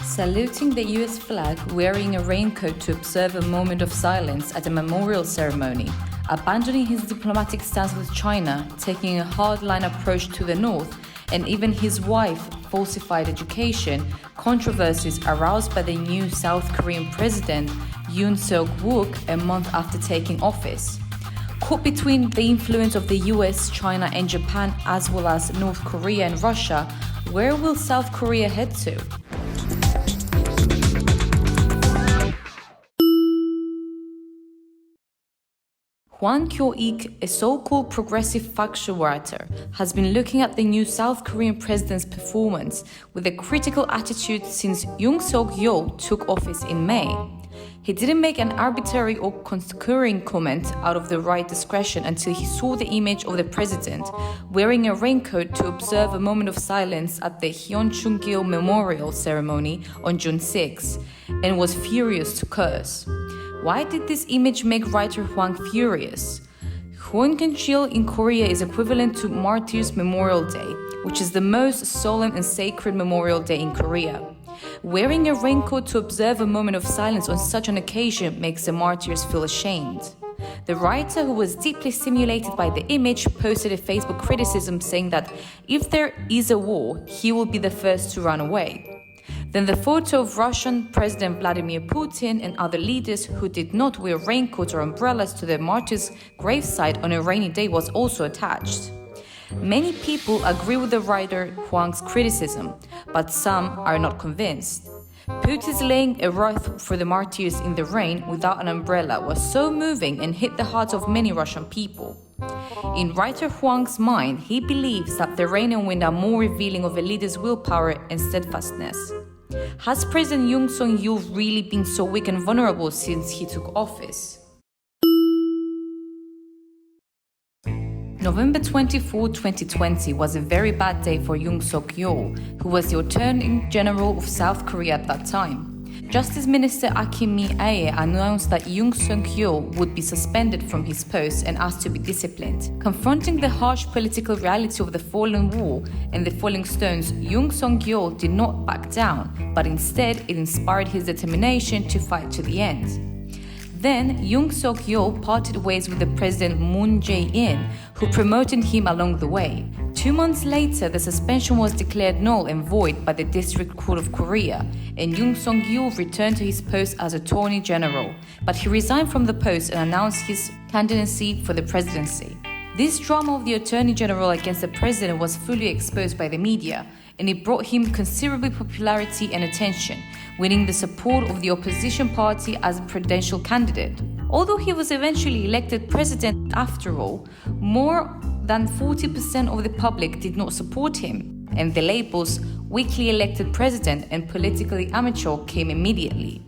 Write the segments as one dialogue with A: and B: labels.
A: Saluting the US flag, wearing a raincoat to observe a moment of silence at a memorial ceremony, abandoning his diplomatic stance with China, taking a hardline approach to the North, and even his wife, falsified education, controversies aroused by the new South Korean president, Yoon Seok-wook, a month after taking office. Caught between the influence of the US, China, and Japan, as well as North Korea and Russia, where will South Korea head to? Hwang Kyo-ik, a so-called progressive factual writer, has been looking at the new South Korean president's performance with a critical attitude since Yoon Seok-wook took office in May. He didn't make an arbitrary or concurring comment out of the right discretion until he saw the image of the president wearing a raincoat to observe a moment of silence at the Hyunchung-gil Memorial Ceremony on June 6, and was furious to curse. Why did this image make writer Hwang furious? Hyunchung-gil in Korea is equivalent to Martyrs' Memorial Day, which is the most solemn and sacred Memorial Day in Korea. Wearing a raincoat to observe a moment of silence on such an occasion makes the martyrs feel ashamed. The writer, who was deeply stimulated by the image, posted a Facebook criticism saying that if there is a war, he will be the first to run away. Then the photo of Russian President Vladimir Putin and other leaders who did not wear raincoats or umbrellas to the martyrs' gravesite on a rainy day was also attached. Many people agree with the writer Hwang's criticism, but some are not convinced. Putin's laying a wreath for the martyrs in the rain without an umbrella was so moving and hit the hearts of many Russian people. In writer Hwang's mind, he believes that the rain and wind are more revealing of a leader's willpower and steadfastness. Has President Yoon Seok-wook really been so weak and vulnerable since he took office? November 24, 2020 was a very bad day for Yoon Seok-wook, who was the Attorney General of South Korea at that time. Justice Minister Kim Mi-ae announced that Yoon Seok-wook would be suspended from his post and asked to be disciplined. Confronting the harsh political reality of the fallen wall and the falling stones, Yoon Seok-wook did not back down, but instead it inspired his determination to fight to the end. Then, Yoon Seok-wook parted ways with the President Moon Jae-in, who promoted him along the way. 2 months later, the suspension was declared null and void by the District Court of Korea, and Yoon Seok-wook returned to his post as Attorney General, but he resigned from the post and announced his candidacy for the presidency. This drama of the Attorney General against the president was fully exposed by the media, and it brought him considerable popularity and attention, winning the support of the opposition party as a presidential candidate. Although he was eventually elected president after all, more than 40% of the public did not support him, and the labels weakly elected president and politically amateur came immediately.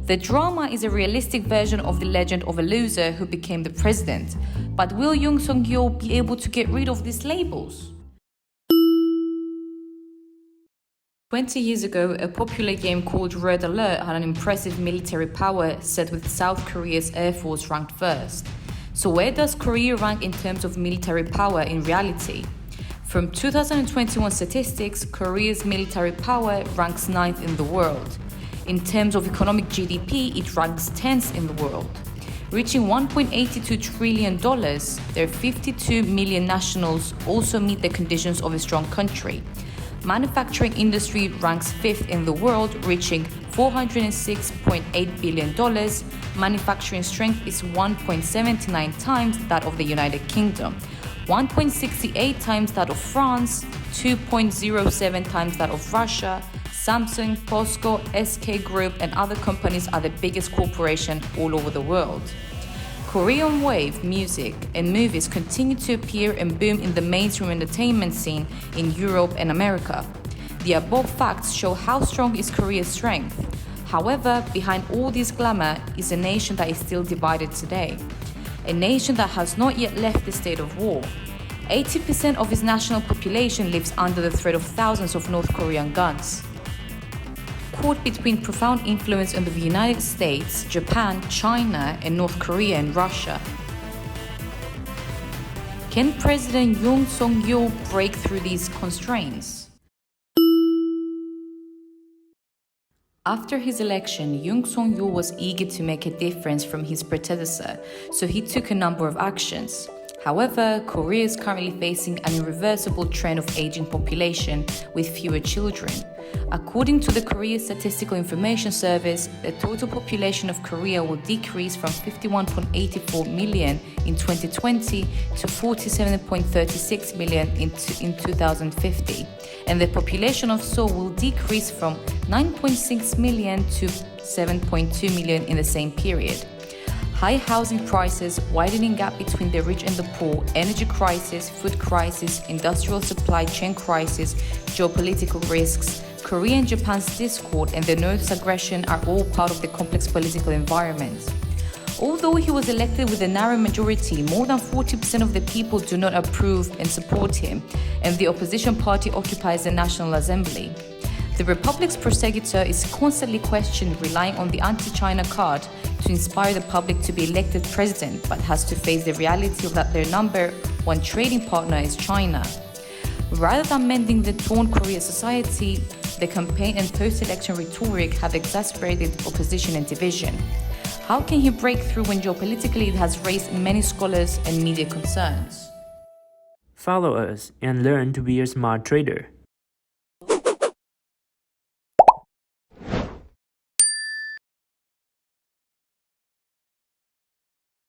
A: The drama is a realistic version of the legend of a loser who became the president. But will Yoon Seok-wook be able to get rid of these labels? 20 years ago, a popular game called Red Alert had an impressive military power, set with South Korea's Air Force ranked first. So where does Korea rank in terms of military power in reality? From 2021 statistics, Korea's military power ranks 9th in the world. In terms of economic GDP, it ranks 10th in the world. Reaching $1.82 trillion, their 52 million nationals also meet the conditions of a strong country. Manufacturing industry ranks 5th in the world, reaching $406.8 billion. Manufacturing strength is 1.79 times that of the United Kingdom, 1.68 times that of France, 2.07 times that of Russia. Samsung, POSCO, SK Group, and other companies are the biggest corporations all over the world. Korean wave music and movies continue to appear and boom in the mainstream entertainment scene in Europe and America. The above facts show how strong is Korea's strength. However, behind all this glamour is a nation that is still divided today. A nation that has not yet left the state of war. 80% of its national population lives under the threat of thousands of North Korean guns. Caught between profound influence of the United States, Japan, China, and North Korea and Russia. Can President Yoon Seok-wook break through these constraints? After his election, Yoon Seok-wook was eager to make a difference from his predecessor, so he took a number of actions. However, Korea is currently facing an irreversible trend of aging population with fewer children. According to the Korea Statistical Information Service, the total population of Korea will decrease from 51.84 million in 2020 to 47.36 million in 2050, and the population of Seoul will decrease from 9.6 million to 7.2 million in the same period. High housing prices, widening gap between the rich and the poor, energy crisis, food crisis, industrial supply chain crisis, geopolitical risks, Korea and Japan's discord, and the North's aggression are all part of the complex political environment. Although he was elected with a narrow majority, more than 40% of the people do not approve and support him, and the opposition party occupies the National Assembly. The Republic's prosecutor is constantly questioned, relying on the anti-China card to inspire the public to be elected president, but has to face the reality of that their number one trading partner is China. Rather than mending the torn Korea society, the campaign and post-election rhetoric have exacerbated opposition and division. How can he break through when geopolitically it has raised many scholars and media concerns?
B: Follow us and learn to be a smart trader.